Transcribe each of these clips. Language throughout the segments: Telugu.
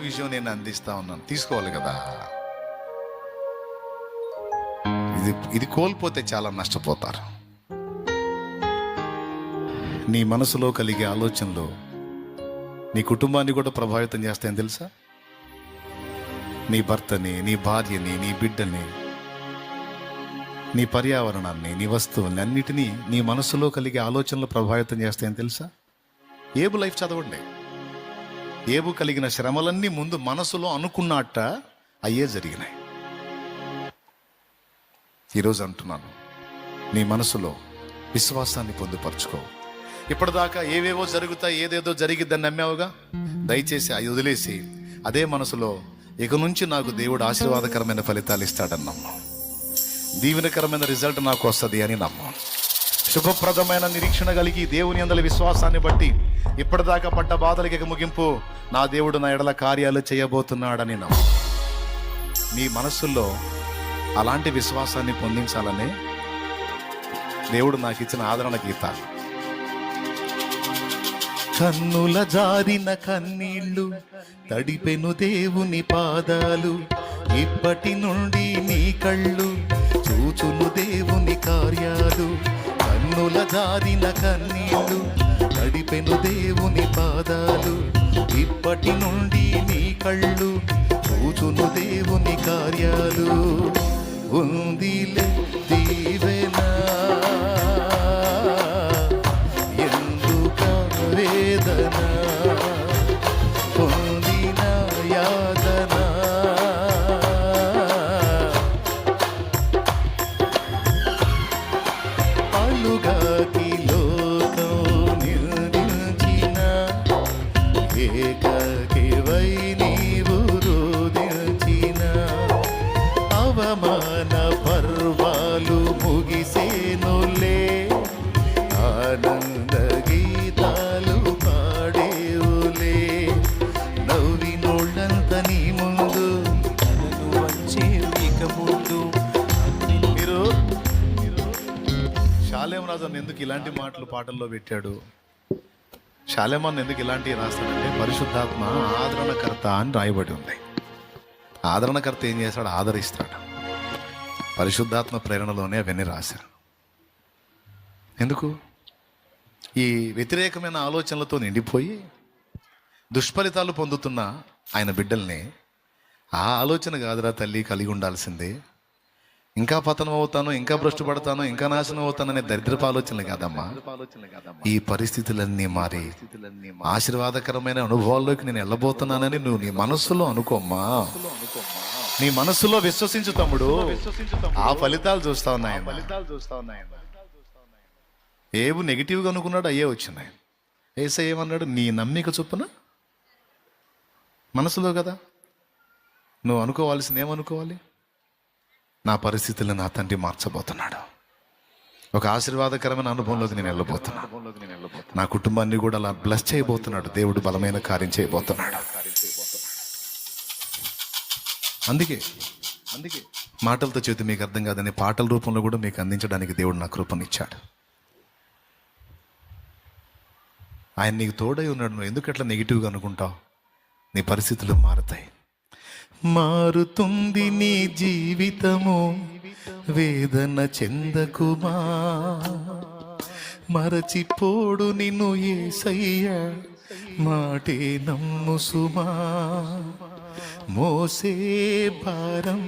విషయం నేను అందిస్తా ఉన్నాను, తీసుకోవాలి కదా. ఇది కోల్పోతే చాలా నష్టపోతారు. నీ మనసులో కలిగే ఆలోచనలు నీ కుటుంబాన్ని కూడా ప్రభావితం చేస్తాయని తెలుసా? నీ భర్తని, నీ భార్యని, నీ బిడ్డని, నీ పర్యావరణాన్ని, నీ వస్తువుల్ని అన్నిటినీ నీ మనసులో కలిగే ఆలోచనలు ప్రభావితం చేస్తాయని తెలుసా? ఏబు లైఫ్ చదవండి. ఏబు కలిగిన శ్రమలన్నీ ముందు మనసులో అనుకున్నట్ట అయ్యే జరిగినాయి. ఈరోజు అంటున్నాను, నీ మనసులో విశ్వాసాన్ని పొందుపరుచుకో. ఇప్పటిదాకా ఏవేవో జరుగుతాయి, ఏదేదో జరిగిద్దని నమ్మావుగా, దయచేసి అవి వదిలేసి అదే మనసులో ఇక నుంచి నాకు దేవుడు ఆశీర్వాదకరమైన ఫలితాలు ఇస్తాడని నమ్ము. దీవెనకరమైన రిజల్ట్ నాకు వస్తుంది అని నమ్ము. శుభప్రదమైన నిరీక్షణ కలిగి దేవుని యందలి విశ్వాసాన్ని బట్టి ఇప్పటిదాకా పడ్డ బాధలకి ముగింపు, నా దేవుడు నా ఎడల కార్యాలు చేయబోతున్నాడని నమ్ము. నీ మనస్సుల్లో అలాంటి విశ్వాసాన్ని పొందించాలనే దేవుడు నాకు ఇచ్చిన ఆదరణ గీతాలు. కన్నుల జారిన కన్నీళ్ళు తడిపెను దేవుని పాదాలు, ఇప్పటి నుండి నీ కళ్ళు చూచును దేవుని కార్యాలు. కన్నుల జారిన కన్నీళ్ళు తడిపెను దేవుని పాదాలు, ఇప్పటి నుండి నీ కళ్ళు చూచును దేవుని కార్యాలు. ఉందిలే దీవెన, ఎందుక వేదన, పొందిన యాతన, అలుగాకి లోకం నిర్మించిన ఏకకివై నీవు రోదించిన అవమాన పర్వాలు ముగిసేనులే, ఆనంద గీతాలు పాడేవులే. నవ్వినోళ్ళంత నీ ముందు వచ్చే ఇక ముందు. మీరు శాలేమరాజు ఎందుకు ఇలాంటి మాటలు పాటల్లో పెట్టాడు? శాలేమన్ ఎందుకు ఇలాంటివి రాస్తాడంటే పరిశుద్ధాత్మ ఆదరణకర్త అని రాయబడి ఉంది. ఆదరణకర్త ఏం చేస్తాడు? ఆదరిస్తాడు. పరిశుద్ధాత్మ ప్రేరణలోనే అవన్నీ రాశారు. ఎందుకు? ఈ వ్యతిరేకమైన ఆలోచనలతో నిండిపోయి దుష్ఫలితాలు పొందుతున్న ఆయన బిడ్డల్ని ఆ ఆలోచన కాదురా తల్లి కలిగి ఉండాల్సిందే. ఇంకా పతనం అవుతాను, ఇంకా భ్రష్టుపడతాను, ఇంకా నాశనం అవుతాననే దరిద్రపు ఆలోచనలు కాదమ్మా. ఈ పరిస్థితులన్నీ మారి ఆశీర్వాదకరమైన అనుభవాల్లోకి నేను వెళ్ళబోతున్నానని నువ్వు నీ మనస్సులో అనుకోమ్మా. నీ మనస్సులో విశ్వసించు తమ్ముడు, ఆ ఫలితాలు చూస్తా ఉన్నాయి. ఏవు నెగిటివ్గా అనుకున్నాడు, అయ్యే వచ్చినాయి. యేసయ్య ఏమన్నాడు? నీ నమ్మిక చొప్పున మనసులో కదా నువ్వు అనుకోవాల్సింది. ఏమనుకోవాలి? నా పరిస్థితులను నా తండ్రి మార్చబోతున్నాడు, ఒక ఆశీర్వాదకరమైన అనుభవంలోకి నేను వెళ్ళబోతున్నాను, నా కుటుంబాన్ని కూడా అలా బ్లెస్ చేయబోతున్నాడు, దేవుడు బలమైన కార్యం చేయబోతున్నాడు. అందుకే మాటలతో చేతి మీకు అర్థం కాదని పాటల రూపంలో కూడా మీకు అందించడానికి దేవుడు నా కృపనిచ్చాడు. ఆయన నీకు తోడై ఉన్నాడు. నువ్వు ఎందుకు అట్లా నెగిటివ్గా అనుకుంటావు? నీ పరిస్థితులు మారుతాయి. మారుతుంది నీ జీవితము, వేదన చెందకుమా. మరచిపోడు నిన్ను యేసయ్య, మాటే నమ్ము సుమా. మోసే భారం,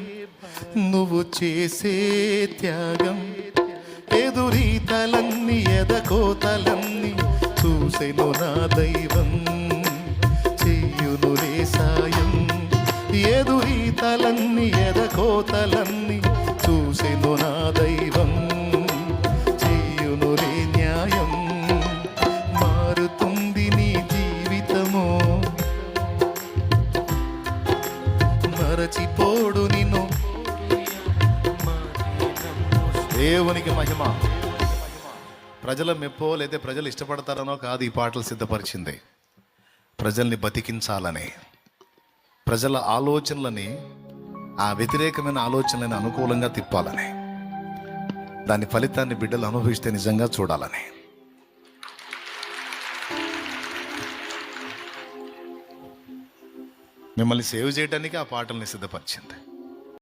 నువ్వు చేసే త్యాగం, ఎదురీతలన్నీ ఎదకోతలన్నీ చూసెను నా దైవం, చెయ్యునులే సాయం. ఎదురీతలన్నీ ఎదకోతలన్నీ చూసెను నా దైవం, చెయ్యునులే న్యాయం. మారుతుంది నీ జీవితము, మరచిపోడు నిన్ను. దేవునికి మహిమ. ప్రజల మెప్పో లేదా ప్రజలు ఇష్టపడతారనో కాదు ఈ పాటలు సిద్ధపరిచింది. ప్రజల్ని బతికించాలని, ప్రజల ఆలోచనలని, ఆ వ్యతిరేకమైన ఆలోచనలని అనుకూలంగా తిప్పాలని, దాని ఫలితాన్ని బిడ్డలు అనుభవిస్తే నిజంగా చూడాలని. మిమ్మల్ని సేవ్ చేయడానికి ఆ పాటల్ని సిద్ధపరిచింది.